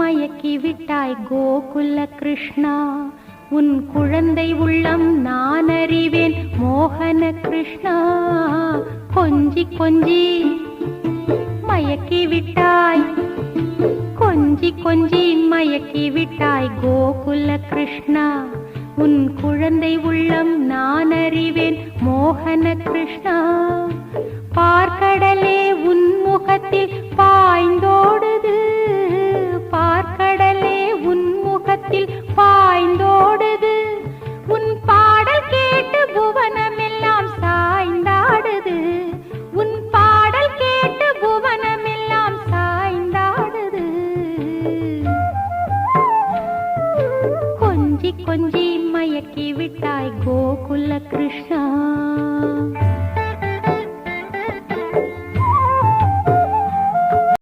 மயக்கி விட்டாய் கோகுல கிருஷ்ணா. உன் குழந்தை உள்ளம் நான் அறிவேன் மோகன கிருஷ்ணா. கொஞ்சி கொஞ்சி மயக்கி விட்டாய், கொஞ்சி கொஞ்சி மயக்கி விட்டாய் கோகுல கிருஷ்ணா. உன் குழந்தை உள்ளம் நான் அறிவேன் மோகன கிருஷ்ணா. பார்க்கடலே உன் முகத்தில் பாய்ந்தோடுது, பார்க்கடலே உன் முகத்தில் பாய்ந்தோடுது. உன் பாடல் கேட்டு புவனமெல்லாம் சாய்ந்தாடுது, உன் பாடல் கேட்டு புவனமெல்லாம் சாய்ந்தாடுது. கொஞ்சி கொஞ்சி மயக்கி விட்டாய் கோகுல கிருஷ்ணா.